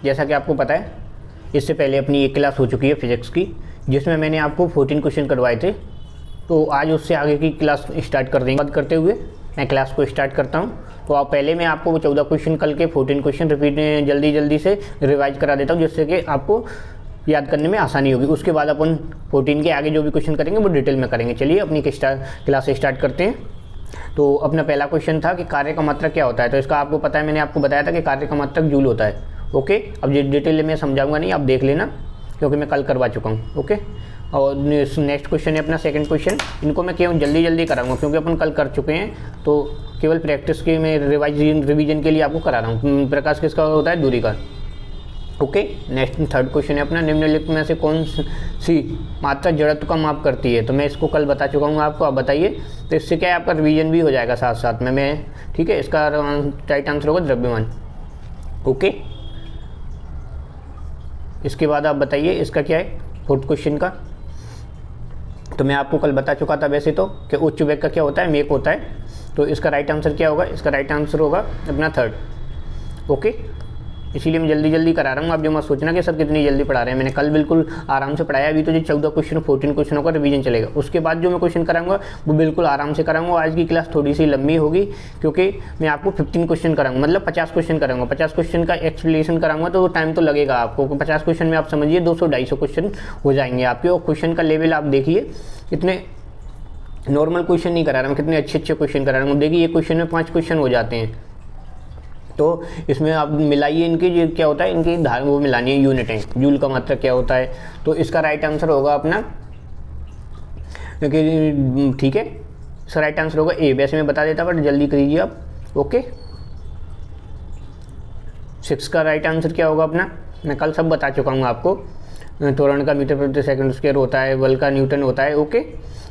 जैसा कि आपको पता है इससे पहले अपनी एक क्लास हो चुकी है फिजिक्स की, जिसमें मैंने आपको 14 क्वेश्चन करवाए थे। तो आज उससे आगे की क्लास स्टार्ट कर देंगे। बात करते हुए मैं क्लास को स्टार्ट करता हूँ। तो आप पहले मैं आपको 14 क्वेश्चन कल के 14 क्वेश्चन रिपीट जल्दी से रिवाइज करा देता हूँ, जिससे कि आपको याद करने में आसानी होगी। उसके बाद अपन 14 के आगे जो भी क्वेश्चन करेंगे वो डिटेल में करेंगे। चलिए अपनी क्लास स्टार्ट करते हैं। तो अपना पहला क्वेश्चन था कि कार्य का मात्रक क्या होता है। तो इसका आपको पता है, मैंने आपको बताया था कि कार्य का मात्रक जूल होता है। ओके, अब ये डिटेल में समझाऊंगा नहीं, आप देख लेना क्योंकि मैं कल करवा चुका हूँ। ओके, और नेक्स्ट क्वेश्चन है अपना सेकंड क्वेश्चन। इनको मैं केवल जल्दी कराऊंगा क्योंकि अपन कल कर चुके हैं, तो केवल प्रैक्टिस के मैं रिवीजन के लिए आपको करा रहा हूँ। प्रकाश किसका होता है? दूरी का। ओके, नेक्स्ट थर्ड क्वेश्चन है अपना, निम्नलिखित में से कौन सी मात्रा जड़त्व का माप करती है। तो मैं इसको कल बता चुका हूँ आपको, आप बताइए। तो इससे क्या है, आपका रिवीजन भी हो जाएगा साथ साथ में। मैं ठीक है, इसका राइट आंसर होगा द्रव्यमान। ओके, इसके बाद आप बताइए इसका क्या है फोर्थ क्वेश्चन का। तो मैं आपको कल बता चुका था वैसे तो कि उच्च वेग का क्या होता है? मेक होता है। तो इसका राइट आंसर क्या होगा? इसका राइट आंसर होगा अपना थर्ड। ओके, इसीलिए मैं जल्दी करा रहा हूँ। आप जो मत सोचना कि सर कितनी जल्दी पढ़ा रहे हैं, मैंने कल बिल्कुल आराम से पढ़ाया। अभी तो जो 14 क्वेश्चन 14 क्वेश्चनों का रिवीजन चलेगा। उसके बाद जो मैं क्वेश्चन कराऊंगा वो बिल्कुल आराम से कराऊंगा। आज की क्लास थोड़ी सी लंबी होगी क्योंकि मैं आपको 15 क्वेश्चन कराऊंगा, मतलब 50 क्वेश्चन कराऊंगा। 50 क्वेश्चन का एक्सप्लेनेशन कराऊंगा तो टाइम तो लगेगा आपको। 50 क्वेश्चन में आप समझिए 200-250 क्वेश्चन हो जाएंगे आपके। और क्वेश्चन का लेवल आप देखिए, कितने नॉर्मल क्वेश्चन नहीं करा रहा हूँ, कितने अच्छे क्वेश्चन करा रहा हूँ। देखिए ये क्वेश्चन में 5 क्वेश्चन हो जाते हैं। तो इसमें आप मिलाइए इनकी, ये क्या होता है, इनकी धार वो मिलानी है, यूनिटें। जूल का मात्रक क्या होता है। तो इसका राइट आंसर होगा अपना, ठीक है, इसका राइट आंसर होगा ए। वैसे मैं बता देता बट जल्दी करिए आप। ओके, 6 का राइट आंसर क्या होगा अपना, मैं कल सब बता चुका हूँ आपको। त्वरण का मीटर प्रति सेकंड स्क्वायर होता है, बल का न्यूटन होता है। ओके,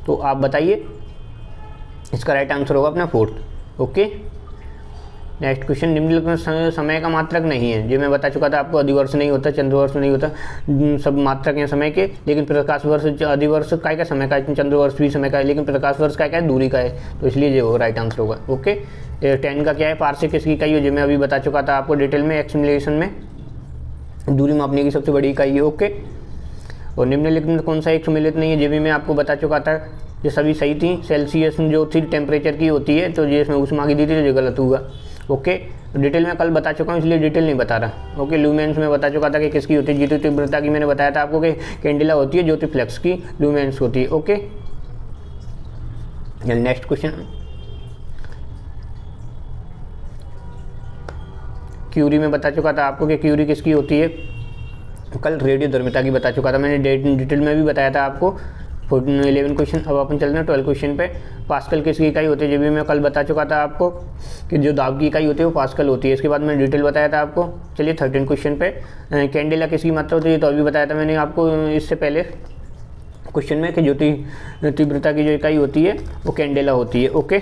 तो आप बताइए इसका राइट आंसर होगा अपना फोर्थ। ओके, नेक्स्ट क्वेश्चन, निम्नलिखित समय का मात्रक नहीं है। जो मैं बता चुका था आपको, अधिवर्ष नहीं होता, चंद्रवर्ष नहीं होता, सब मात्रक हैं समय के। लेकिन प्रकाश वर्ष अधिवर्ष का समय का है, चंद्रवर्ष भी समय का है, लेकिन प्रकाश वर्ष का है दूरी का है। तो इसलिए ये होगा राइट आंसर होगा। ओके, 10 का क्या है, पार्सेक किसकी इकाई है, जो मैं अभी बता चुका था आपको डिटेल में एक्सप्लेनेशन में। दूरी मापने की सबसे बड़ी इकाई है। ओके, और निम्नलिखित में कौन सा एक सम्मिलित नहीं है, जो भी मैं आपको बता चुका था। ये सभी सही थी। सेल्सियस जो थी टेम्परेचर की होती है, तो ये इसमें ऊष्मा की दी थी, तो ये गलत हुआ। ओके, डिटेल में कल बता चुका हूँ इसलिए डिटेल नहीं बता रहा। ओके, ल्यूमेंस में बता चुका था कि किसकी होती है, ज्योति तीव्रता की मैंने बताया था आपको कि कैंडिला होती है, ज्योति फ्लेक्स की ल्यूमेंस होती है। ओके, नेक्स्ट क्वेश्चन, क्यूरी में बता चुका था आपको कि क्यूरी किसकी होती है। कल रेडियोधर्मिता की बता चुका था मैंने, डिटेल में भी बताया था आपको। 11 क्वेश्चन। अब अपन चल रहे हैं 12 क्वेश्चन पे। पास्कल किसकी इकाई होती है, जो भी मैं कल बता चुका था आपको कि जो दाब की इकाई होती है वो पास्कल होती है। इसके बाद मैंने डिटेल बताया था आपको। चलिए 13 क्वेश्चन पे, कैंडेला किसकी मात्रा होती है, तो अभी बताया था मैंने आपको इससे पहले क्वेश्चन में कि ज्योति तीव्रता की जो इकाई होती है वो कैंडेला होती है। ओके,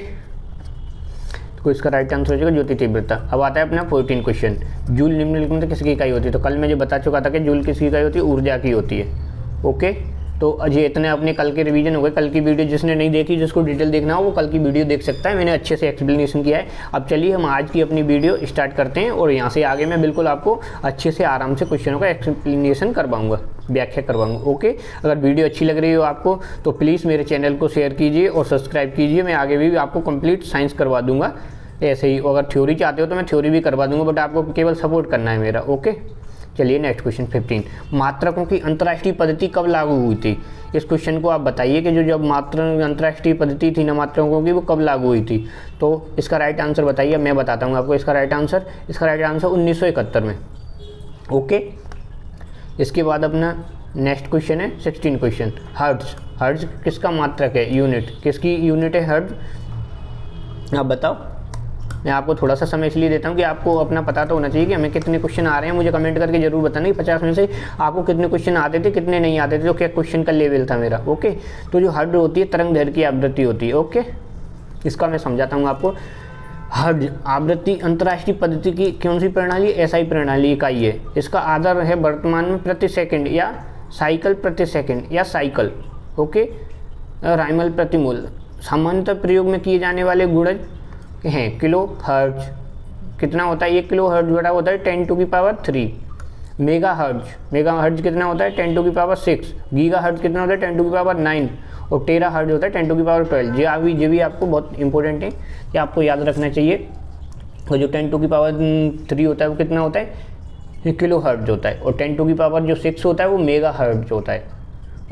तो इसका राइट आंसर हो जाएगा ज्योति तीव्रता। अब आता है अपना 14 क्वेश्चन, जूल निम्नलिखित में किसकी इकाई होती है। तो कल मैं जो बता चुका था कि जूल किसकी इकाई होती है, ऊर्जा की होती है। ओके, तो अजय इतने अपने कल के रिवीजन हो गए। कल की वीडियो जिसने नहीं देखी, जिसको डिटेल देखना हो वो कल की वीडियो देख सकता है, मैंने अच्छे से एक्सप्लेनेशन किया है। अब चलिए हम आज की अपनी वीडियो स्टार्ट करते हैं और यहाँ से आगे मैं बिल्कुल आपको अच्छे से आराम से क्वेश्चनों का एक्सप्लेनेशन करवाऊंगा, व्याख्या करवाऊंगा। ओके, अगर वीडियो अच्छी लग रही हो आपको तो प्लीज़ मेरे चैनल को शेयर कीजिए और सब्सक्राइब कीजिए। मैं आगे भी आपको कंप्लीट साइंस करवा दूंगा ऐसे ही। अगर थ्योरी चाहते हो तो मैं थ्योरी भी करवा दूंगा, बट आपको केवल सपोर्ट करना है मेरा। ओके, चलिए नेक्स्ट क्वेश्चन 15, मात्रकों की अंतर्राष्ट्रीय पद्धति कब लागू हुई थी। इस क्वेश्चन को आप बताइए कि जो जब अंतर्राष्ट्रीय पद्धति थी ना मात्रकों की, वो कब लागू हुई थी। तो इसका राइट आंसर बताइए, मैं बताता हूँ आपको इसका राइट आंसर। इसका राइट आंसर 1971 में। ओके, इसके बाद अपना नेक्स्ट क्वेश्चन है 16 क्वेश्चन, हर्ट्ज। हर्ट्ज किसका मात्रक है, यूनिट, किसकी यूनिट है हर्ट्ज, आप बताओ। मैं आपको थोड़ा सा समय इसलिए देता हूँ कि आपको अपना पता तो होना चाहिए कि हमें कितने क्वेश्चन आ रहे हैं। मुझे कमेंट करके जरूर बताना कि 50 में से आपको कितने क्वेश्चन आते थे, कितने नहीं आते थे, तो क्या क्वेश्चन का लेवल था मेरा। ओके, तो जो हर्ट्ज होती है तरंग दैर्ध्य की आवृत्ति होती है। ओके, इसका मैं समझाता हूँ आपको। हर्ट्ज आवृत्ति अंतर्राष्ट्रीय पद्धति की कौन सी प्रणाली, एसआई प्रणाली इकाई है। इसका आधार है वर्तमान में प्रति सेकंड या साइकिल प्रति सेकंड या साइकिल। ओके, राइमल प्रतिमूल। सामान्यतः प्रयोग में किए जाने वाले गुणज हैं किलो हर्ट्ज। कितना होता है, 1 किलो हर्ट्ज बड़ा होता है 10⁻³ मेगा हर्ट्ज कितना होता है 10⁶, गीगा हर्ट्ज कितना होता है 10⁹, और टेरा हर्ट्ज होता है 10⁻12। ये भी आपको बहुत इंपॉर्टेंट है कि आपको याद रखना चाहिए। और जो 10⁻3 होता है वो कितना होता है किलो हर्ट्ज होता है, और 10⁻6 होता है वो मेगा हर्ट्ज होता है,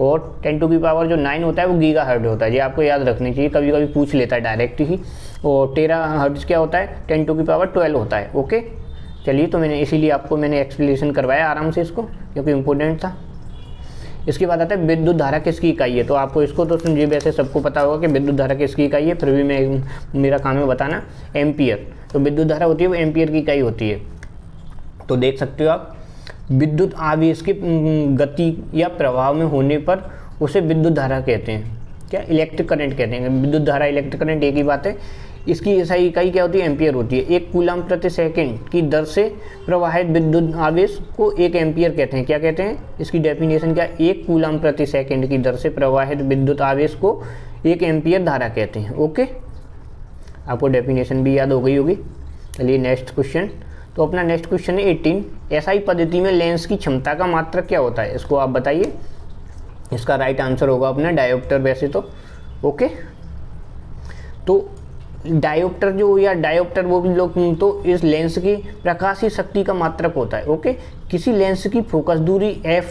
और 10⁻9 होता है वो गीगा हर्ट्ज होता है। ये आपको याद रखनी चाहिए, कभी कभी पूछ लेता है डायरेक्ट ही। और टेरा हर्ट्ज क्या होता है 10⁻12 होता है। ओके चलिए, तो इसीलिए आपको मैंने एक्सप्लेनेशन करवाया आराम से इसको, क्योंकि इम्पोर्टेंट था। इसके बाद आता है विद्युत धारा किसकी इकाई है। तो आपको इसको तो समझिए, वैसे सबको पता होगा कि विद्युत धारा किसकी इकाई है, फिर भी मेरा काम है बताना एम्पियर। तो विद्युत धारा होती है वो एम्पियर की इकाई होती है। तो देख सकते हो आप, विद्युत आवेश की गति या प्रभाव में होने पर उसे विद्युत धारा कहते हैं। क्या? इलेक्ट्रिक करंट कहते हैं। विद्युत धारा इलेक्ट्रिक करंट एक ही बात है। इसकी एसआई इकाई क्या होती है? एम्पियर होती है। 1 कूलम प्रति सेकंड की दर से प्रवाहित विद्युत आवेश को 1 एम्पियर कहते हैं। क्या कहते हैं? इसकी डेफिनेशन क्या? 1 कूलम प्रति सेकंड की दर से प्रवाहित विद्युत आवेश को 1 एम्पियर धारा कहते हैं। ओके, आपको डेफिनेशन भी याद हो गई होगी। चलिए नेक्स्ट क्वेश्चन। तो अपना नेक्स्ट क्वेश्चन है 18। एसआई पद्धति में लेंस की क्षमता का मात्रक क्या होता है? इसको आप बताइए। इसका राइट आंसर होगा अपना डायोप्टर वैसे तो। ओके, तो डायोप्टर जो या डायोप्टर वो भी लोग तो इस लेंस की प्रकाशीय शक्ति का मात्रक होता है। ओके, किसी लेंस की फोकस दूरी f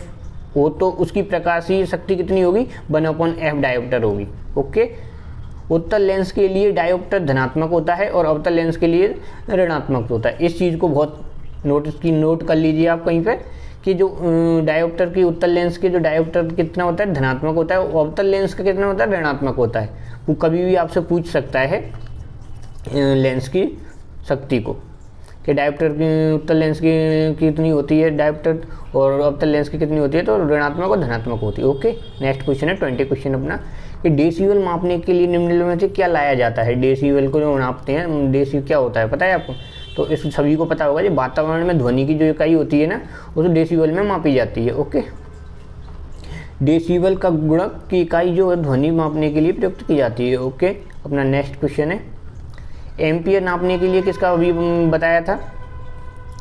हो तो उसकी प्रकाशीय शक्ति कितनी होगी? 1/f डायोप्टर होगी। ओके, उत्तल लेंस के लिए डायोप्टर धनात्मक होता है और अवतल लेंस के लिए ऋणात्मक होता है। इस चीज़ को बहुत नोट कर लीजिए आप कहीं पर, कि जो डायोप्टर की उत्तल लेंस के जो डायोप्टर कितना होता है धनात्मक होता है, अवतल लेंस का कितना होता है ऋणात्मक होता है। वो कभी भी आपसे पूछ सकता है लेंस की शक्ति को, कि डायोप्टर की उत्तल लेंस की कितनी होती है डायोप्टर, और अवतल लेंस की कितनी होती है, तो ऋणात्मक और धनात्मक होती है। ओके, नेक्स्ट क्वेश्चन है 20 क्वेश्चन अपना, कि डेसिबल मापने के लिए निम्नलिखित में से क्या लाया जाता है? डेसिबल को जो नापते हैं, डेसिबल क्या होता है पता है आपको? तो इस सभी को पता होगा, जो वातावरण में ध्वनि की जो इकाई होती है ना, वो तो डेसिबल में मापी जाती है। ओके, डेसिबल का गुणक की इकाई जो ध्वनि मापने के लिए प्रयुक्त की जाती है। ओके, अपना नेक्स्ट क्वेश्चन है एम्पियर नापने के लिए किसका अभी बताया था,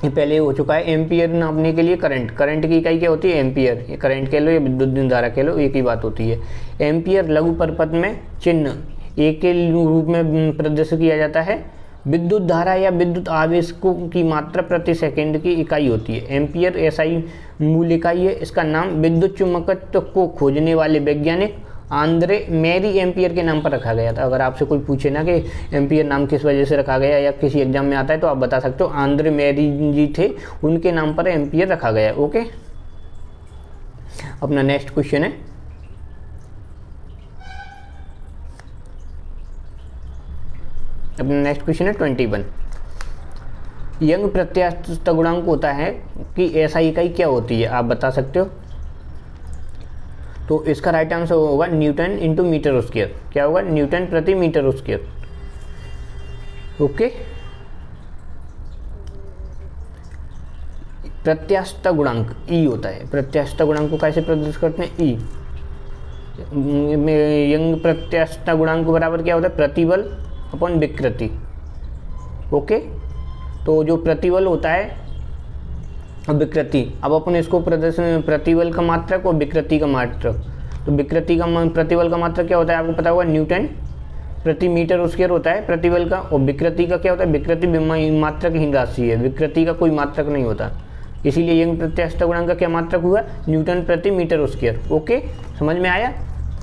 ये पहले हो चुका है। एम्पियर नापने के लिए करंट की इकाई क्या होती है? एम्पियर। ये करंट कह लो या विद्युत धारा कह लो, एक ही बात होती है। एम्पियर लघु परपथ में चिन्ह एक के रूप में प्रदर्शित किया जाता है। विद्युत धारा या विद्युत आवेश को की मात्रा प्रति सेकंड की इकाई होती है। एम्पियर एसआई मूल इकाई है। इसका नाम विद्युत चुंबकत्व को खोजने वाले वैज्ञानिक आंद्रे मैरी एम्पियर के नाम पर रखा गया था। अगर आपसे कोई पूछे ना कि एम्पियर नाम किस वजह से रखा गया, या किसी एग्जाम में आता है, तो आप बता सकते हो आंद्रे मैरी जी थे, उनके नाम पर एम्पियर रखा गया। ओके, अपना नेक्स्ट क्वेश्चन है नेक्स्ट क्वेश्चन है 21। यंग प्रत्यास्थ गुणांक होता है कि ऐसा इकाई क्या होती है? आप बता सकते हो। तो इसका राइट आंसर होगा न्यूटन इंटू मीटर स्क्वायर। क्या होगा? न्यूटन प्रति मीटर स्क्वायर। ओके, प्रत्यास्थ गुणांक ई होता है। प्रत्यास्थ गुणांक को कैसे प्रदर्शित करते हैं? ई। यंग प्रत्यास्थ गुणांक बराबर क्या होता है? प्रतिबल अपन विकृति। ओके, तो जो प्रतिबल होता है विकृति, अब अपन इसको प्रदर्शन प्रतिबल का मात्रक और विकृति का मात्रक। तो विकृति का प्रतिबल का मात्रक क्या होता है? आपको पता होगा न्यूटन प्रति मीटर स्क्वायर होता है प्रतिबल का, और विकृति का क्या होता है? विकृति मात्रकहीन राशि है, विकृति का कोई मात्रक नहीं होता। इसीलिए यंग प्रत्यास्थ गुणांक का क्या मात्रक हुआ? न्यूटन प्रति मीटर स्क्वायर। ओके, समझ में आया?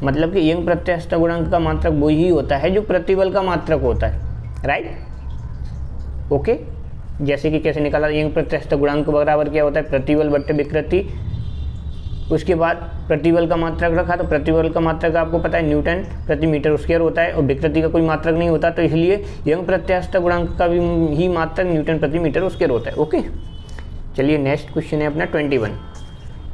मतलब कि यंग प्रत्यास्थ गुणांक का मात्रक वही होता है जो प्रतिबल का मात्रक होता है। राइट। ओके, जैसे कि कैसे निकाला? यंग प्रत्यास्थ गुणांक बराबर क्या होता है? प्रतिबल बट्टे विकृति। उसके बाद प्रतिबल का मात्रक रखा, तो प्रतिबल का मात्रक आपको पता है न्यूटन प्रति मीटर स्क्वायर होता है, और विकृति का कोई मात्रक नहीं होता, तो इसलिए यंग प्रत्यास्थ गुणांक का भी ही मात्रक न्यूटन प्रति मीटर स्क्वायर होता है। ओके, चलिए नेक्स्ट क्वेश्चन है अपना 21।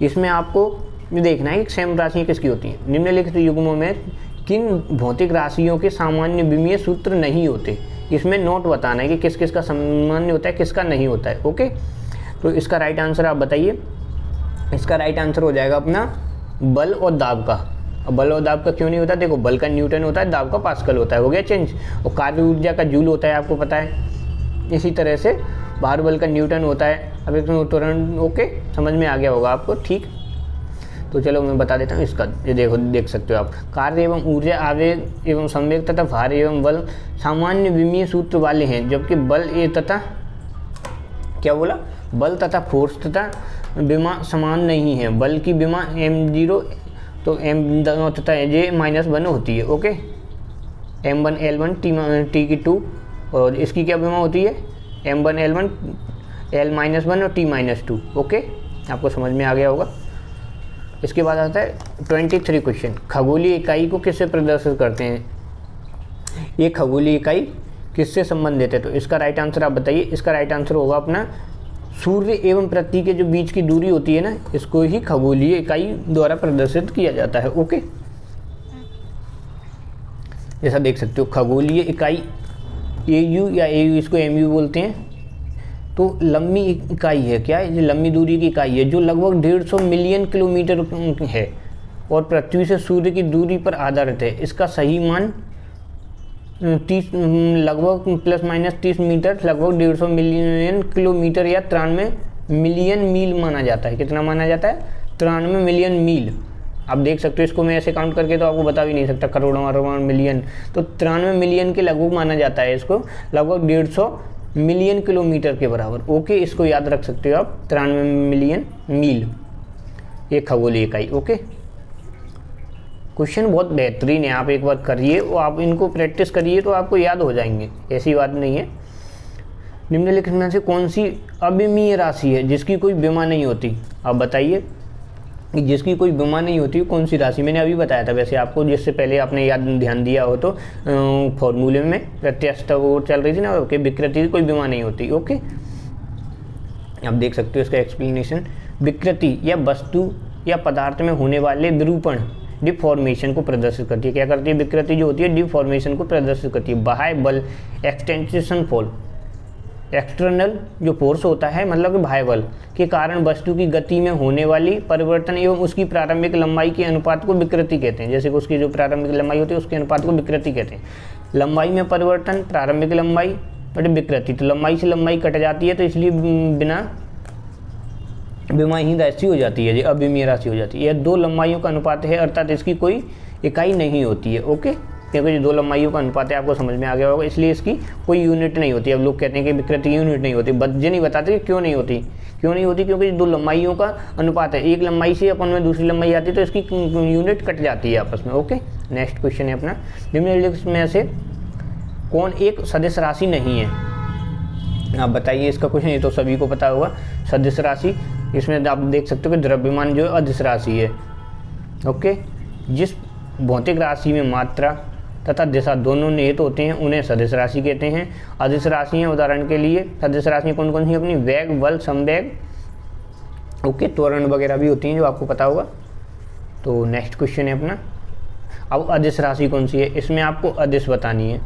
इसमें आपको देखना है कि सम राशियाँ किसकी होती हैं। निम्नलिखित युग्मों में किन भौतिक राशियों के सामान्य विमीय सूत्र नहीं होते? इसमें नोट बताना है कि किस किस का सामान्य होता है, किसका नहीं होता है। ओके, तो इसका राइट आंसर आप बताइए। इसका राइट आंसर हो जाएगा अपना बल और दाब का। अब बल और दाब का क्यों नहीं होता? देखो, बल का न्यूटन होता है, दाब का पास्कल होता है, हो गया चेंज। और कार्य ऊर्जा का जूल होता है, आपको पता है। इसी तरह से भार बल का न्यूटन होता है, अब एक त्वरण ओके समझ में आ गया होगा आपको, ठीक। तो चलो मैं बता देता हूँ इसका, ये देखो देख सकते हो आप। कार्य एवं ऊर्जा, आवेग एवं संवेग तथा भार एवं बल सामान्य विमीय सूत्र वाले हैं, जबकि बल ए तथा क्या बोला, बल तथा फोर्स तथा विमा समान नहीं है। बल की विमा m0 तो m तथा j-1 होती है, ओके। m1 L1 t की 2, और इसकी क्या विमा होती है, m1 L1 L-1 और t-2, ओके। आपको समझ में आ गया होगा। इसके बाद आता है 23 क्वेश्चन, खगोलीय इकाई को किससे प्रदर्शित करते हैं। ये खगोलीय इकाई किससे संबंधित है, तो इसका राइट आंसर आप बताइए। इसका राइट आंसर होगा अपना सूर्य एवं पृथ्वी के जो बीच की दूरी होती है ना, इसको ही खगोलीय इकाई द्वारा प्रदर्शित किया जाता है, ओके। जैसा देख सकते हो खगोलीय इकाई AU या AU, इसको MU बोलते हैं। तो लंबी इकाई है, क्या है, ये लंबी दूरी की इकाई है जो लगभग 150 मिलियन किलोमीटर है और पृथ्वी से सूर्य की दूरी पर आधारित है। इसका सही मान 30 लगभग प्लस माइनस 30 मीटर, लगभग 150 मिलियन किलोमीटर या 93 मिलियन मील माना जाता है। कितना माना जाता है, 93 मिलियन मील। आप देख सकते हो, इसको मैं ऐसे काउंट करके तो आपको बता भी नहीं सकता, करोड़ों अरबों मिलियन, तो 93 मिलियन के लगभग माना जाता है इसको, लगभग 150 मिलियन किलोमीटर के बराबर, ओके। इसको याद रख सकते हो आप, 93 मिलियन मील, ये खगोलीय इकाई, ओके। क्वेश्चन बहुत बेहतरीन है, आप एक बार करिए और आप इनको प्रैक्टिस करिए तो आपको याद हो जाएंगे, ऐसी बात नहीं है। निम्नलिखित में से कौन सी अविमीय राशि है जिसकी कोई विमा नहीं होती, आप बताइए। जिसकी कोई विमा नहीं होती कौन सी राशि, मैंने अभी बताया था वैसे आपको, जिससे पहले आपने याद ध्यान दिया हो तो फॉर्मूले में प्रत्यास्थता वो चल रही थी ना, ओके। विकृति की कोई विमा नहीं होती, ओके। आप देख सकते हो इसका एक्सप्लेनेशन। विकृति या वस्तु या पदार्थ में होने वाले विरूपण, डिफॉर्मेशन को प्रदर्शित करती है। क्या करती है, विकृति जो होती है डिफॉर्मेशन को प्रदर्शित करती है। बाह्य बल, एक्सटेंशन फोर्स, एक्सटर्नल जो फोर्स होता है मतलब कि बाह्य बल के कारण वस्तु की गति में होने वाली परिवर्तन एवं उसकी प्रारंभिक लंबाई के अनुपात को विकृति कहते हैं। जैसे कि उसकी जो प्रारंभिक लंबाई होती है उसके अनुपात को विकृति कहते हैं। लंबाई में परिवर्तन, प्रारंभिक लंबाई बट विकृति, तो लंबाई से लंबाई कट जाती है तो इसलिए बिना विमाहीन राशि हो जाती है, अविमीय राशि हो जाती है। यह दो लंबाइयों का अनुपात है, अर्थात इसकी कोई इकाई नहीं होती है, ओके। क्योंकि जो दो लंबाइयों का अनुपात है आपको समझ में आ गया होगा, इसलिए इसकी कोई यूनिट नहीं होती। अब लोग कहते हैं कि विकृति की यूनिट नहीं होती, ये नहीं बताते कि क्यों नहीं होती। क्यों नहीं होती, क्योंकि दो लंबाइयों का अनुपात है, एक लंबाई से अपन में दूसरी लंबाई आती है तो इसकी यूनिट कट जाती है आपस में, ओके। नेक्स्ट क्वेश्चन है अपना, निम्नलिखित में से कौन एक सदिश राशि नहीं है, आप बताइए इसका क्वेश्चन। ये तो सभी को पता होगा सदिश राशि, इसमें आप देख सकते हो कि द्रव्यमान जो है अदिश राशि है, ओके। जिस भौतिक राशि में मात्रा तथा दिशा दोनों निहित होते हैं उन्हें सदिश राशि कहते हैं। अदिश राशियाँ उदाहरण के लिए सदिश राशियाँ कौन कौन सी अपनी, वेग, बल, संवेग, ओके, त्वरण वगैरह भी होती हैं जो आपको पता होगा। तो नेक्स्ट क्वेश्चन है अपना, अब अदिश राशि कौन सी है, इसमें आपको अदिश बतानी है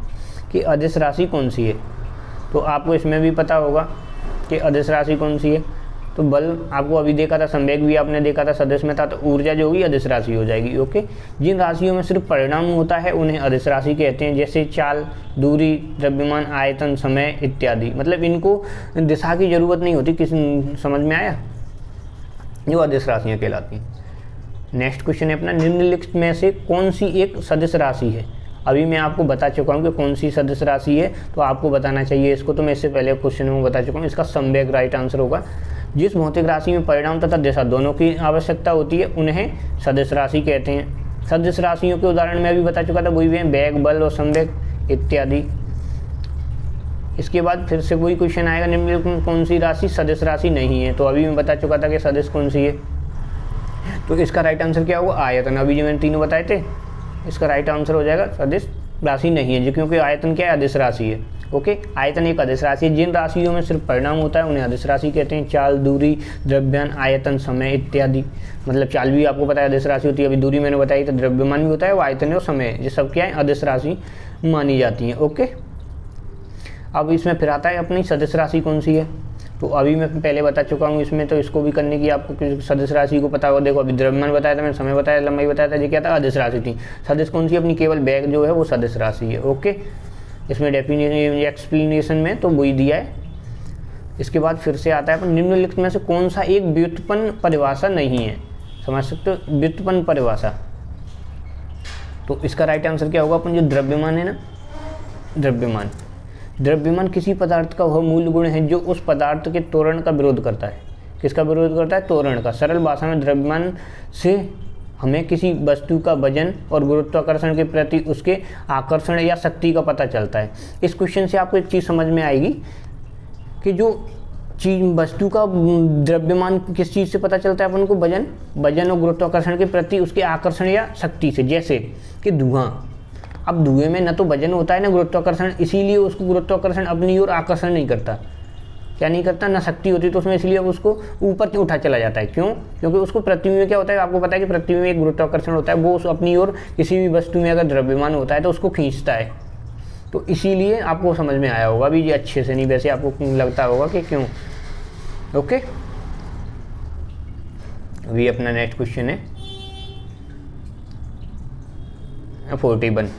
कि अदिश राशि कौन सी है। तो आपको इसमें भी पता होगा कि अदिश राशि कौन सी है। तो बल आपको अभी देखा था, संवेग भी आपने देखा था सदिश में था, तो ऊर्जा जो होगी अदिश राशि हो जाएगी, ओके। जिन राशियों में सिर्फ परिणाम होता है उन्हें अदिश राशि कहते हैं, जैसे चाल, दूरी, द्रव्यमान, आयतन, समय इत्यादि। मतलब इनको दिशा की जरूरत नहीं होती, किसी समझ में आया, जो अदिश राशियाँ कहलाती हैं। नेक्स्ट क्वेश्चन है अपना, निम्नलिखित में से कौन सी एक सदिश राशि है। अभी मैं आपको बता चुका हूँ कि कौन सी सदिश राशि है, तो आपको बताना चाहिए इसको, तो मैं इससे पहले क्वेश्चन में बता चुका हूँ। इसका संवेग राइट आंसर होगा। जिस भौतिक राशि में परिणाम तथा दिशा दोनों की आवश्यकता होती है उन्हें सदिश राशि कहते हैं। सदिश राशियों के उदाहरण मैं अभी बता चुका था, वही भी हैं वेग, बल और संवेग इत्यादि। इसके बाद फिर से वही क्वेश्चन आएगा, निम्नलिखित कौन सी राशि सदिश राशि नहीं है। तो अभी मैं बता चुका था कि सदिश कौन सी है, तो इसका राइट आंसर क्या होगा, आयतन। अभी जो मैंने तीनों बताए थे, इसका राइट आंसर हो जाएगा सदिश राशि नहीं है जी, क्योंकि आयतन क्या है, अदिश राशि है, ओके। आयतन एक अदिश राशि है। जिन राशियों में सिर्फ परिणाम होता है उन्हें अदिश राशि कहते हैं। चाल, दूरी, द्रव्यमान, आयतन, समय इत्यादि। मतलब चाल भी आपको पता है अदिश राशि होती है, अभी दूरी मैंने बताई, तो द्रव्यमान भी होता है, वो आयतन और समय, ये सब क्या है, अदिश राशि मानी जाती हैं, ओके। अब इसमें फिर आता है अपनी सदिश राशि कौन सी है। तो अभी मैं पहले बता चुका हूँ इसमें, तो इसको भी करने की आपको सदिश राशि को पता होगा। देखो अभी द्रव्यमान बताया था मैंने, समय बताया, लंबाई बताया था, ये क्या था, अदिश राशि थी। सदिश कौन सी अपनी, केवल वेग जो है वो सदिश राशि है, ओके। इसमें डेफिनेशन एक्सप्लेनेशन में तो वही दिया है। इसके बाद फिर से आता है अपन निम्नलिखित में से कौन सा एक व्युत्पन्न परिभाषा नहीं है, समझ सकते हो व्युत्पन्न परिभाषा। तो इसका राइट आंसर क्या होगा, अपन जो द्रव्यमान है ना, द्रव्यमान किसी पदार्थ का वह मूल गुण है जो उस पदार्थ के त्वरण का विरोध करता है। किसका विरोध करता है, त्वरण का। सरल भाषा में द्रव्यमान से हमें किसी वस्तु का वजन और गुरुत्वाकर्षण के प्रति उसके आकर्षण या शक्ति का पता चलता है। इस क्वेश्चन से आपको एक चीज़ समझ में आएगी कि जो चीज वस्तु का द्रव्यमान किस चीज़ से पता चलता है अपन को, वजन और गुरुत्वाकर्षण के प्रति उसके आकर्षण या शक्ति से। जैसे कि धुआं, अब धुएं में न तो वजन होता है ना गुरुत्वाकर्षण, इसीलिए उसको गुरुत्वाकर्षण अपनी ओर आकर्षण नहीं करता, क्या नहीं करता, ना शक्ति होती तो उसमें, इसलिए उसको ऊपर उठा चला जाता है। क्यों, क्योंकि उसको पृथ्वी में क्या होता है, आपको पता है कि पृथ्वी में एक गुरुत्वाकर्षण होता है, वो उस अपनी ओर किसी भी वस्तु में अगर द्रव्यमान होता है तो उसको खींचता है। तो इसीलिए आपको समझ में आया होगा अभी ये अच्छे से, नहीं वैसे आपको लगता होगा कि क्यों। ओके, अभी अपना नेक्स्ट क्वेश्चन है 41।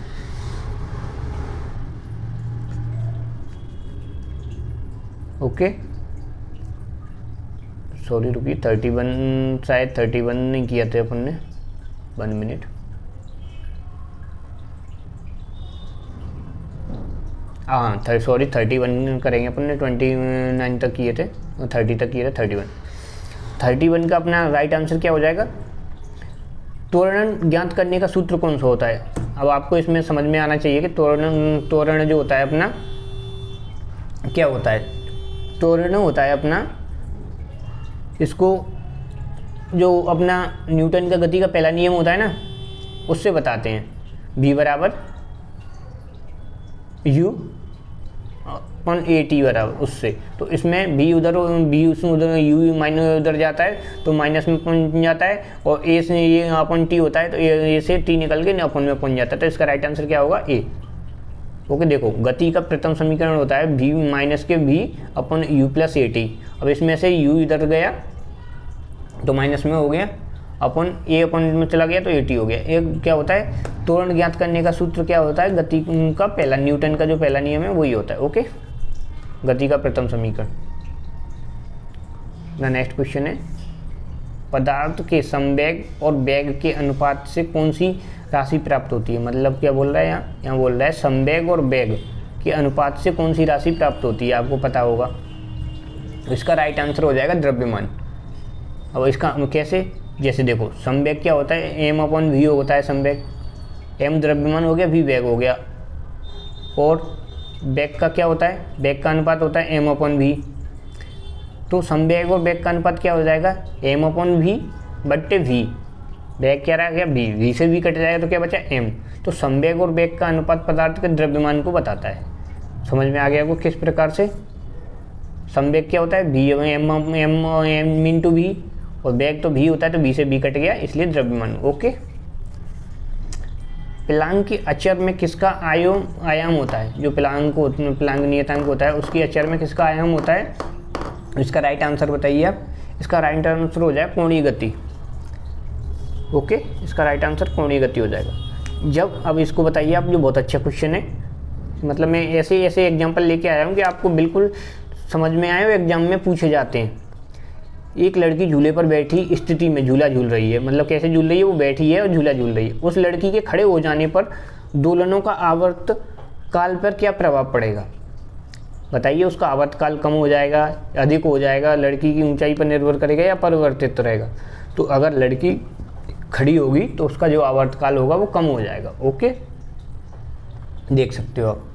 ओके, सॉरी रुकिए, 31 शायद 31 नहीं किया था अपन ने, 1 मिनट। हाँ सॉरी 31 करेंगे अपन ने, 29 तक किए थे, 30 तक किए थे, 31 का अपना राइट आंसर क्या हो जाएगा, त्वरण ज्ञात करने का सूत्र कौन सा होता है। अब आपको इसमें समझ में आना चाहिए कि त्वरण जो होता है अपना क्या होता है, त्वरण होता है अपना, इसको जो अपना न्यूटन का गति का पहला नियम होता है ना, उससे बताते हैं। v बराबर u अपन AT बराबर उससे, तो इसमें v उधर, b उसमें उधर, u माइनस उधर जाता है तो माइनस में पहुंच जाता है, और a से ये अपन t होता है तो a से t निकल के अपन में पहुंच जाता है। तो इसका राइट आंसर क्या होगा, a। ओके, देखो गति का प्रथम समीकरण होता है v माइनस के v upon u plus AT। अब इसमें से u इधर गया तो माइनस में हो गया, अपन a अपन में चला गया तो AT हो गया। एक क्या होता है, त्वरण ज्ञात करने का सूत्र क्या होता है, गति का पहला, न्यूटन का जो पहला नियम है वही होता है। ओके, गति का प्रथम समीकरण। नेक्स्ट क्वेश्चन है, पदार्थ के संवेग और वेग के अनुपात से कौन सी राशि प्राप्त होती है। मतलब क्या बोल रहा है यहाँ बोल रहा है संवेग और वेग के अनुपात से कौन सी राशि प्राप्त होती है, आपको पता होगा। इसका राइट आंसर हो जाएगा द्रव्यमान। अब इसका कैसे, जैसे देखो संवेग क्या होता है, m/v होता है संवेग, m द्रव्यमान हो गया, v वेग हो गया, और वेग का क्या होता है, वेग का अनुपात होता है m/v। तो संवेग और वेग का अनुपात क्या हो जाएगा, m/v बट्टे v। वेग क्या रहा गया, v से v कट जाएगा तो क्या बचा, m। तो संवेग और वेग का अनुपात पदार्थ के द्रव्यमान को बताता है। समझ में आ गया आपको किस प्रकार से। संवेग क्या होता है, m इंटू v, और वेग तो v होता है तो v से v कट गया, इसलिए द्रव्यमान। ओके, प्लांक के अचर में किसका आयाम होता है, जो प्लांक नियतांक होता है उसकी अचर में किसका आयाम होता है। इसका राइट आंसर बताइए आप। इसका राइट आंसर हो जाए कोणीय गति। ओके, इसका राइट आंसर कोणीय गति हो जाएगा। जब अब इसको बताइए आप, जो बहुत अच्छा क्वेश्चन है, मतलब मैं ऐसे एग्जाम्पल लेके आया हूँ कि आपको बिल्कुल समझ में आए, एग्जाम में पूछे जाते हैं। एक लड़की झूले पर बैठी स्थिति में झूला झूल रही है, मतलब कैसे झूल रही है, वो बैठी है और झूला झूल रही है। उस लड़की के खड़े हो जाने पर दोलनों का आवर्त काल पर क्या प्रभाव पड़ेगा, बताइए। उसका आवर्त काल कम हो जाएगा, अधिक हो जाएगा, लड़की की ऊंचाई पर निर्भर करेगा या परिवर्तित रहेगा। तो अगर लड़की खड़ी होगी तो उसका जो आवर्त काल होगा वो कम हो जाएगा। ओके, देख सकते हो आप।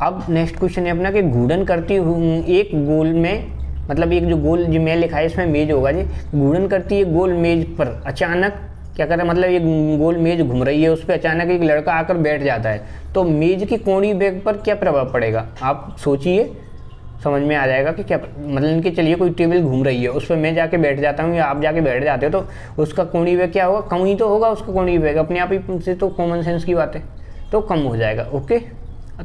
अब नेक्स्ट क्वेश्चन है अपना कि घूर्णन करती हुई एक गोल में, मतलब एक जो गोल जो मैं लिखा है इसमें मेज होगा जी, घूर्णन करती है गोल मेज पर अचानक क्या कर रहा है, मतलब ये गोल मेज घूम रही है, उस पर अचानक एक लड़का आकर बैठ जाता है, तो मेज की कोणीय वेग पर क्या प्रभाव पड़ेगा, आप सोचिए, समझ में आ जाएगा कि क्या, मतलब इनके चलिए कोई टेबल घूम रही है, उस पर मैं जाके बैठ जाता हूँ या आप जाके बैठ जाते हो, तो उसका कोणीय वेग क्या होगा, कम ही तो होगा उसका कोणीय वेग, अपने आप ही से, तो कॉमन सेंस की बात है, तो कम हो जाएगा। ओके,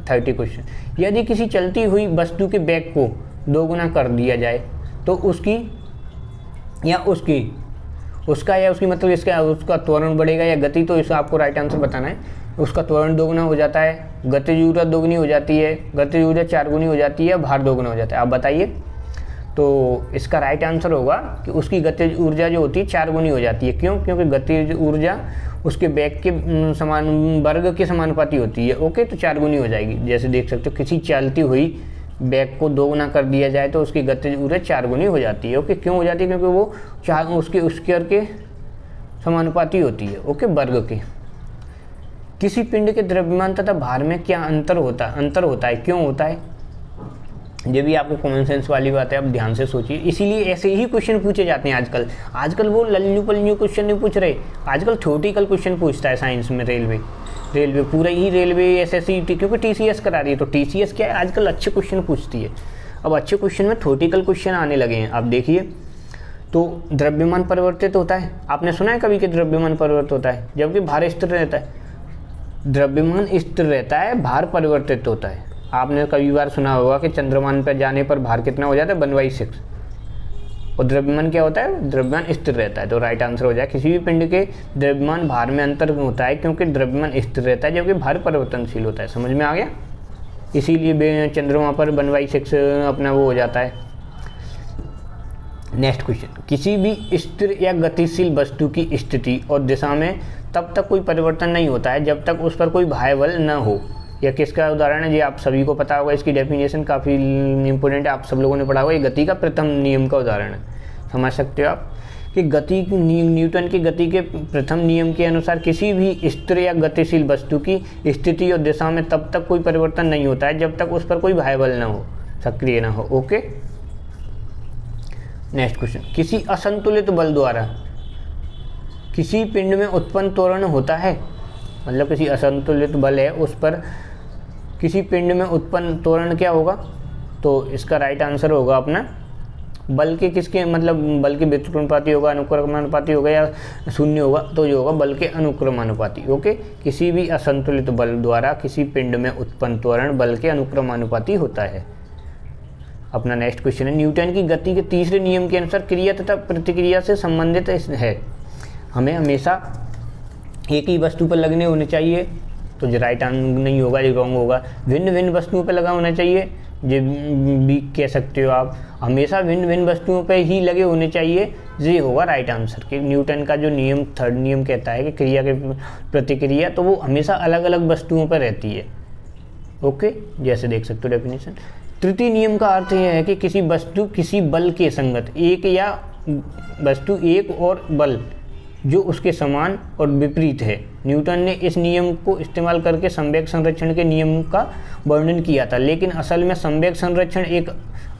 30 क्वेश्चन, यदि किसी चलती हुई वस्तु के वेग को दोगुना कर दिया जाए तो उसकी या उसकी मतलब उसका त्वरण बढ़ेगा या गति, तो इसे आपको राइट आंसर बताना है। उसका त्वरण दोगुना हो जाता है, गतिज ऊर्जा दोगुनी हो जाती है, गतिज ऊर्जा 4 गुनी हो जाती है, भार दोगुना हो जाता है। आप बताइए तो इसका राइट आंसर होगा कि उसकी गतिज ऊर्जा जो होती है 4 गुनी हो जाती है। क्यों? क्योंकि गतिज ऊर्जा उसके वेग के समान वर्ग के समानुपाती होती है। ओके, तो 4 गुनी हो जाएगी। जैसे देख सकते हो किसी चलती हुई वेग को 2 गुना कर दिया जाए तो उसकी गतिज ऊर्जा 4 गुनी हो जाती है। ओके, क्यों हो जाती है? क्योंकि वो उसके के समानुपाती होती है। ओके, वर्ग के। किसी पिंड के द्रव्यमान तथा भार में क्या अंतर होता है? क्यों होता है? ये भी आपको कॉमन सेंस वाली बात है, आप ध्यान से सोचिए। इसीलिए ऐसे ही क्वेश्चन पूछे जाते हैं आजकल वो लल्लू पल्लू क्वेश्चन नहीं पूछ रहे, आजकल थ्योरेटिकल क्वेश्चन पूछता है साइंस में। रेलवे पूरा ही रेलवे SSC, क्योंकि TCS करा रही है, तो TCS क्या है आजकल अच्छे क्वेश्चन पूछती है। अब अच्छे क्वेश्चन में थ्योरेटिकल क्वेश्चन आने लगे हैं। आप देखिए, तो द्रव्यमान परिवर्तित होता है। आपने सुना है कभी कि द्रव्यमान परिवर्तित होता है, जबकि भार स्थिर रहता है। द्रव्यमान स्थिर रहता है, भार परिवर्तित होता है। आपने कई बार सुना होगा कि चंद्रमान पर जाने पर भार कितना हो जाता है? 1/6। और द्रव्यमान क्या होता है? द्रव्यमान स्थिर रहता है। तो राइट आंसर हो जाए किसी भी पिंड के द्रव्यमान भार में अंतर होता है, क्योंकि द्रव्यमान स्थिर रहता है जबकि भार परिवर्तनशील होता है। समझ में आ गया? इसीलिए चंद्रमा पर 1/6 अपना वो हो जाता है। नेक्स्ट क्वेश्चन, किसी भी स्थिर या गतिशील वस्तु की स्थिति और दिशा में तब तक कोई परिवर्तन नहीं होता है जब तक उस पर कोई बाह्य बल न हो। यह किसका उदाहरण है? ये आप सभी को पता होगा, इसकी डेफिनेशन काफ़ी इंपॉर्टेंट है, आप सब लोगों ने पढ़ा होगा। ये गति का प्रथम नियम का उदाहरण है। समझ सकते हो आप कि न्यूटन की गति के प्रथम नियम के अनुसार किसी भी स्थिर या गतिशील वस्तु की स्थिति और दिशा में तब तक कोई परिवर्तन नहीं होता है जब तक उस पर कोई बाह्य बल न हो, सक्रिय न हो। ओके, नेक्स्ट क्वेश्चन, किसी असंतुलित बल द्वारा किसी पिंड में उत्पन्न त्वरण होता है। मतलब किसी असंतुलित बल है, उस पर किसी पिंड में उत्पन्न त्वरण क्या होगा? तो इसका राइट आंसर होगा अपना बल के किसके, मतलब बल के व्युत्क्रमानुपाती होगा, अनुक्रमानुपाती होगा या शून्य होगा? तो जो होगा बल के अनुक्रमानुपाती। ओके, किसी भी असंतुलित बल द्वारा किसी पिंड में उत्पन्न त्वरण बल के अनुक्रमानुपाती होता है। अपना नेक्स्ट क्वेश्चन है, न्यूटन की गति के तीसरे नियम के अनुसार क्रिया तथा प्रतिक्रिया से संबंधित है। हमें हमेशा एक ही वस्तु पर लगने होने चाहिए, तो जो राइट आंसर नहीं होगा, ये रॉन्ग होगा। भिन्न भिन्न वस्तुओं पर लगा होना चाहिए, ये भी कह सकते हो आप। हमेशा भिन्न भिन्न वस्तुओं पर ही लगे होने चाहिए, ये होगा राइट आंसर। कि न्यूटन का जो नियम थर्ड नियम कहता है कि क्रिया के प्रतिक्रिया, तो वो हमेशा अलग अलग वस्तुओं पर रहती है। ओके, जैसे देख सकते हो डेफिनेशन। तृतीय नियम का अर्थ यह है कि किसी वस्तु किसी बल के संगत एक या वस्तु एक और बल जो उसके समान और विपरीत है। न्यूटन ने इस नियम को इस्तेमाल करके संवेग संरक्षण के नियम का वर्णन किया था, लेकिन असल में संवेग संरक्षण एक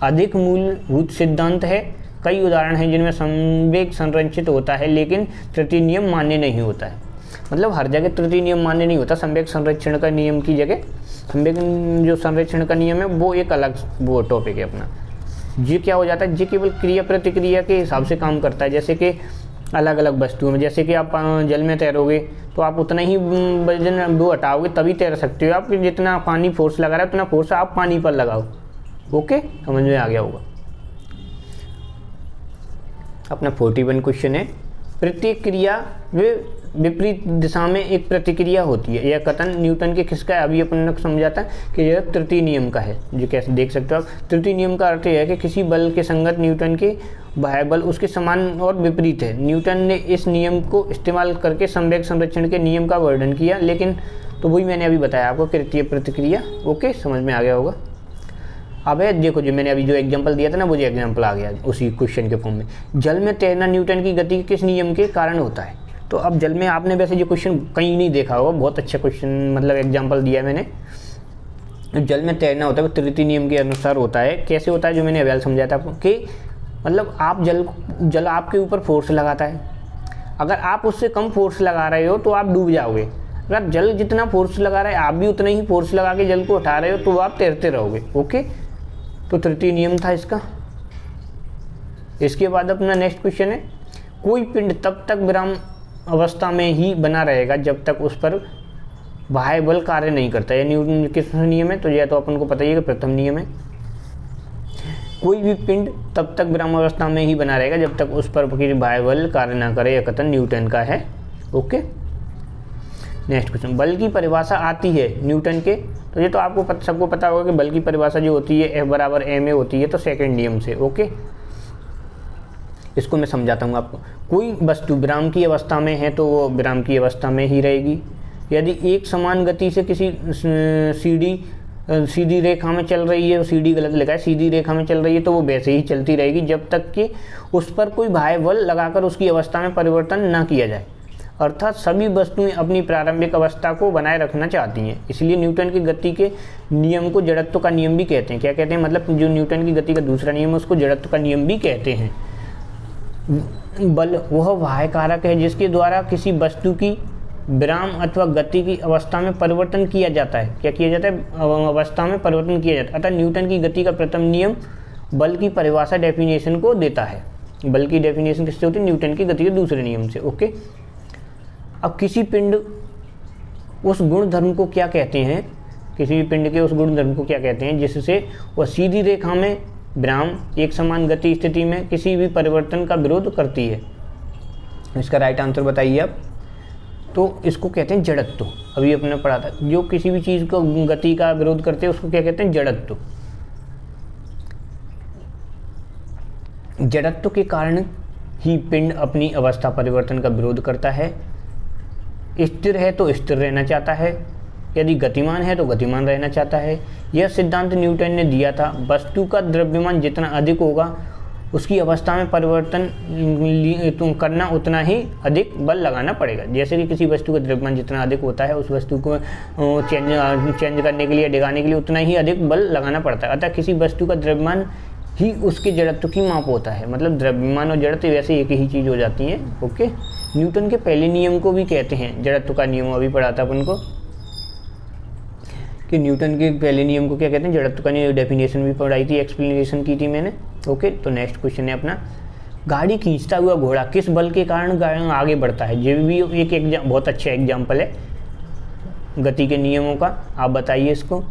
अधिक मूलभूत सिद्धांत है। कई उदाहरण हैं जिनमें संवेग संरक्षित होता है लेकिन तृतीय नियम मान्य नहीं होता है। मतलब हर जगह तृतीय नियम मान्य नहीं होता। संवेग संरक्षण का नियम की जगह संवेग जो संरक्षण का नियम है वो एक अलग वो टॉपिक है अपना। ये क्या हो जाता है, ये केवल क्रिया प्रतिक्रिया के हिसाब से काम करता है। जैसे कि अलग अलग वस्तुओं में, जैसे कि आप जल में तैरोगे तो आप उतना ही वजन वो हटाओगे तभी तैर सकते हो आप। जितना पानी फोर्स लगा रहा है उतना फोर्स आप पानी पर लगाओ। ओके, समझ में आ गया होगा। अपना 41 क्वेश्चन है, प्रत्येक क्रिया वे विपरीत दिशा में एक प्रतिक्रिया होती है। यह कथन न्यूटन के किसका है? अभी अपन ने समझा था कि यह तृतीय नियम का है। जो कैसे देख सकते हो आप, तृतीय नियम का अर्थ यह है कि किसी बल के संगत न्यूटन के बाह्य बल उसके समान और विपरीत है। न्यूटन ने इस नियम को इस्तेमाल करके संवेग संरक्षण के नियम का वर्णन किया, लेकिन तो वही मैंने अभी बताया आपको, क्रिया प्रतिक्रिया। ओके, समझ में आ गया होगा। अब देखो, जो मैंने अभी जो एग्जांपल दिया था ना, वो जो एग्जांपल आ गया उसी क्वेश्चन के फॉर्म में। जल में तैरना न्यूटन की गति के किस नियम के कारण होता है? तो अब जल में आपने वैसे ये क्वेश्चन कहीं नहीं देखा होगा, बहुत अच्छा क्वेश्चन मतलब एग्जांपल दिया है मैंने। जल में तैरना होता है वो तृतीय नियम के अनुसार होता है। कैसे होता है, जो मैंने अभी समझाया था आपको कि मतलब आप जल आपके ऊपर फोर्स लगाता है। अगर आप उससे कम फोर्स लगा रहे हो तो आप डूब जाओगे। अगर जल जितना फोर्स लगा रहा है आप भी उतना ही फोर्स लगा के जल को उठा रहे हो तो आप तैरते रहोगे। ओके, तो तृतीय नियम था इसका। इसके बाद अपना नेक्स्ट क्वेश्चन है, कोई पिंड तब तक विराम अवस्था में ही बना रहेगा जब तक उस पर बाह्य बल कार्य नहीं करता। यह न्यूटन किस नियम है? तो यह तो अपन को पता ही है कि प्रथम नियम है। कोई भी पिंड तब तक विराम अवस्था में ही बना रहेगा जब तक उस पर बाह्य बल कार्य ना करे। यह कथन न्यूटन का है। ओके, नेक्स्ट क्वेश्चन, बल की परिभाषा आती है न्यूटन के, तो ये तो आपको सबको पता होगा कि बल की परिभाषा जो होती है F बराबर ma होती है, तो सेकंड नियम से। ओके, इसको मैं समझाता हूँ आपको। कोई वस्तु विराम की अवस्था में है तो वो विराम की अवस्था में ही रहेगी। यदि एक समान गति से किसी सीधी रेखा में चल रही है, सीधी गलत लिखा है, सीधी रेखा में चल रही है, तो वो वैसे ही चलती रहेगी जब तक कि उस पर कोई बाह्य बल लगाकर उसकी अवस्था में परिवर्तन ना किया जाए। अर्थात सभी वस्तुएं अपनी प्रारंभिक अवस्था को बनाए रखना चाहती हैं। इसलिए न्यूटन की गति के नियम को जड़त्व का नियम भी कहते हैं। क्या कहते हैं? मतलब जो न्यूटन की गति का दूसरा नियम है उसको जड़त्व का नियम भी कहते हैं। बल वह बाह्य कारक है जिसके द्वारा किसी वस्तु की विराम अथवा गति की अवस्था में परिवर्तन किया जाता है। क्या किया जाता है? अवस्था में परिवर्तन किया जाता है। अतः न्यूटन की गति का प्रथम नियम बल की परिभाषा डेफिनेशन को देता है। बल की डेफिनेशन किससे होती है? न्यूटन की गति के दूसरे नियम से। ओके, अब किसी पिंड उस गुण धर्म को क्या कहते हैं? किसी भी पिंड के उस गुण धर्म को क्या कहते हैं जिससे वह सीधी रेखा में विराम एक समान गति स्थिति में किसी भी परिवर्तन का विरोध करती है? इसका राइट आंसर बताइए आप। तो इसको कहते हैं जड़त्व। अभी अपने पढ़ा था, जो किसी भी चीज़ को गति का विरोध करते हैं उसको क्या कहते हैं? जड़त्व। जड़त्व के कारण ही पिंड अपनी अवस्था परिवर्तन का विरोध करता है। स्थिर है तो स्थिर रहना चाहता है, यदि गतिमान है तो गतिमान रहना चाहता है। यह सिद्धांत न्यूटन ने दिया था। वस्तु का द्रव्यमान जितना अधिक होगा उसकी अवस्था में परिवर्तन करना उतना ही अधिक बल लगाना पड़ेगा। जैसे कि किसी वस्तु का द्रव्यमान जितना अधिक होता है उस वस्तु को चेंज करने के लिए, डिगाने के लिए उतना ही अधिक बल लगाना पड़ता है। अतः किसी वस्तु का द्रव्यमान ही उसके जड़त्व की माप होता है। मतलब द्रव्यमान और जड़त्व वैसे एक ही चीज़ हो जाती है। ओके, न्यूटन के पहले नियम को भी कहते हैं जड़त्व का नियम। अभी पढ़ा था अपन को कि न्यूटन के पहले नियम को क्या कहते हैं? जड़त्व का नियम। डेफिनेशन भी पढ़ाई थी, एक्सप्लेनेशन की थी मैंने। ओके, तो नेक्स्ट क्वेश्चन है अपना, गाड़ी खींचता हुआ घोड़ा किस बल के कारण आगे बढ़ता है? ये भी एक बहुत अच्छा एग्जाम्पल है गति के नियमों का। आप बताइए इसको।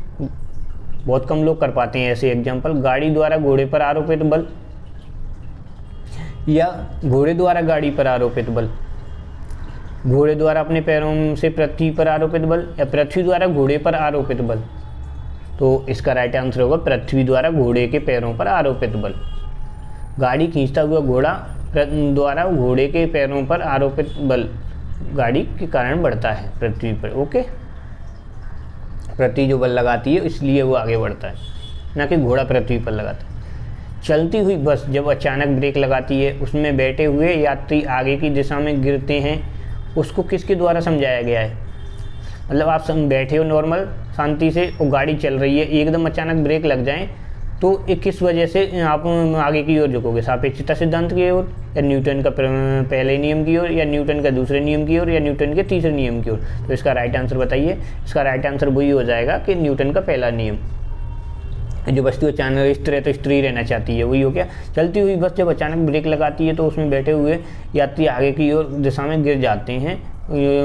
बहुत कम लोग कर पाते हैं ऐसे एग्जाम्पल। गाड़ी द्वारा घोड़े पर आरोपित बल या घोड़े द्वारा गाड़ी पर आरोपित बल, घोड़े द्वारा अपने पैरों से पृथ्वी पर आरोपित बल, या पृथ्वी द्वारा घोड़े पर आरोपित बल। तो इसका राइट आंसर होगा पृथ्वी द्वारा घोड़े के पैरों पर आरोपित बल। गाड़ी खींचता हुआ घोड़ा द्वारा घोड़े के पैरों पर आरोपित बल गाड़ी के कारण बढ़ता है पृथ्वी पर। ओके, पृथ्वी जो बल लगाती है इसलिए वो आगे बढ़ता है, ना कि घोड़ा पृथ्वी पर लगाता है। चलती हुई बस जब अचानक ब्रेक लगाती है उसमें बैठे हुए यात्री आगे की दिशा में गिरते हैं, उसको किसके द्वारा समझाया गया है? मतलब आप बैठे हो नॉर्मल शांति से और गाड़ी चल रही है, एकदम अचानक ब्रेक लग जाए तो एक किस वजह से आप आगे की ओर झुकोगे? सापेक्षता सिद्धांत की ओर, या न्यूटन का पहले नियम की ओर, या न्यूटन का दूसरे नियम की ओर, या न्यूटन के तीसरे नियम की ओर? तो इसका राइट आंसर बताइए। इसका राइट आंसर वही हो जाएगा कि न्यूटन का पहला नियम। जो वस्तु अचानक स्थिर है तो स्थिर ही रहना चाहती है, वही हो गया। चलती हुई बस जब अचानक ब्रेक लगाती है तो उसमें बैठे हुए यात्री आगे की ओर दिशा में गिर जाते हैं।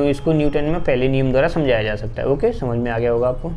इसको न्यूटन में पहले नियम द्वारा समझाया जा सकता है। ओके, समझ में आ गया होगा आपको।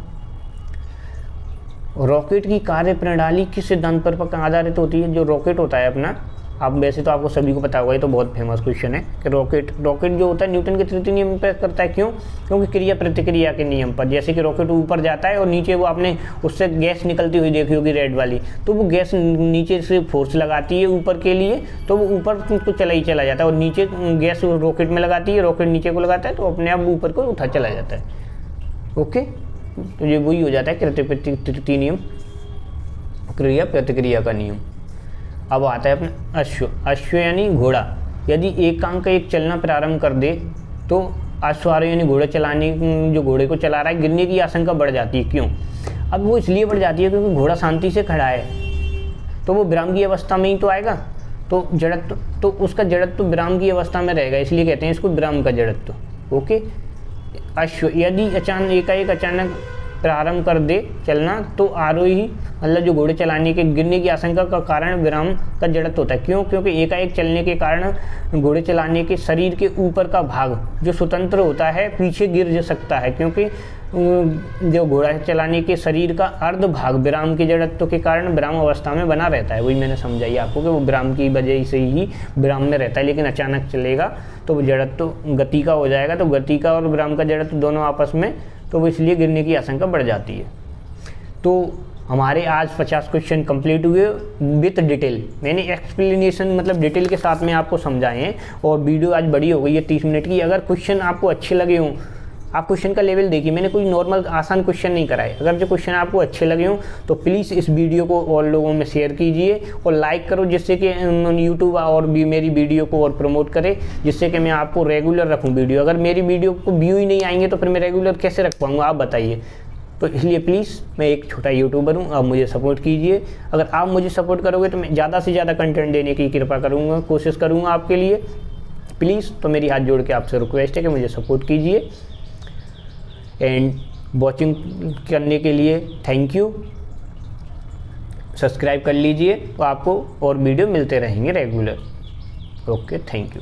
रॉकेट की कार्य प्रणाली किस सिद्धांत पर आधारित होती है? जो रॉकेट होता है अपना, आप वैसे तो आपको सभी को पता होगा, ये तो बहुत फेमस क्वेश्चन है कि रॉकेट जो होता है न्यूटन के तृतीय नियम पर करता है। क्यों? क्योंकि क्रिया प्रतिक्रिया के नियम पर। जैसे कि रॉकेट ऊपर जाता है और नीचे वो आपने उससे गैस निकलती हुई देखी होगी रेड वाली, तो वो गैस नीचे से फोर्स लगाती है ऊपर के लिए, तो वो ऊपर तो चला ही चला जाता है, और नीचे गैस रॉकेट में लगाती है, रॉकेट नीचे को लगाता है तो अपने आप ऊपर को उठा चला जाता है। ओके, तो ये वही हो जाता है तृतीय नियम, क्रिया प्रतिक्रिया का नियम। अब आता है अपना अश्व। अश्व यानी घोड़ा यदि एकांक एक चलना प्रारंभ कर दे तो अश्वारोही यानी घोड़े चलाने, जो घोड़े को चला रहा है, गिरने की आशंका बढ़ जाती है। क्यों? अब वो इसलिए बढ़ जाती है क्योंकि घोड़ा शांति से खड़ा है, तो वो विराम की अवस्था में ही तो आएगा, तो जड़त्व, तो उसका जड़त्व विराम की अवस्था में रहेगा, इसलिए कहते हैं इसको विराम का जड़त्व। ओके, अश्व यदि एकाएक अचानक प्रारंभ कर दे चलना तो आरोही मतलब जो घोड़े चलाने के गिरने की आशंका का कारण विराम का जड़त्व होता है। क्यों? क्योंकि एकाएक चलने के कारण घोड़े चलाने के शरीर के ऊपर का भाग जो स्वतंत्र होता है पीछे गिर जा सकता है, क्योंकि जो घोड़ा चलाने के शरीर का अर्ध भाग विराम के जड़त्व के कारण विराम अवस्था में बना रहता है। वही मैंने समझाई आपको कि वो विराम की वजह से ही विराम में रहता है, लेकिन अचानक चलेगा तो वो जड़त्व गति का हो जाएगा, तो गति का और विराम का जड़त्व दोनों आपस में, तो वो इसलिए गिरने की आशंका बढ़ जाती है। तो हमारे आज 50 क्वेश्चन कंप्लीट हुए विथ डिटेल। मैंने एक्सप्लेनेशन मतलब डिटेल के साथ में आपको समझाए हैं, और वीडियो आज बड़ी हो गई है 30 मिनट की। अगर क्वेश्चन आपको अच्छे लगे हों, आप क्वेश्चन का लेवल देखिए, मैंने कोई नॉर्मल आसान क्वेश्चन नहीं कराए। अगर जो क्वेश्चन आपको अच्छे लगे हों तो प्लीज़ इस वीडियो को और लोगों में शेयर कीजिए और लाइक करो, जिससे कि यूट्यूब और भी मेरी वीडियो को और प्रमोट करे, जिससे कि मैं आपको रेगुलर रखूँ वीडियो। अगर मेरी वीडियो को व्यू ही नहीं आएंगे तो फिर मैं रेगुलर कैसे रख पाऊँगा, आप बताइए। तो इसलिए प्लीज़, मैं एक छोटा यूट्यूबर हूँ, आप मुझे सपोर्ट कीजिए। अगर आप मुझे सपोर्ट करोगे तो मैं ज़्यादा से ज़्यादा कंटेंट देने की कृपा करूँगा, कोशिश करूँगा आपके लिए। प्लीज़, तो मेरी हाथ जोड़ के आपसे रिक्वेस्ट है कि मुझे सपोर्ट कीजिए। एंड वॉचिंग करने के लिए थैंक यू। सब्सक्राइब कर लीजिए तो आपको और वीडियो मिलते रहेंगे रेगुलर। Okay, thank you.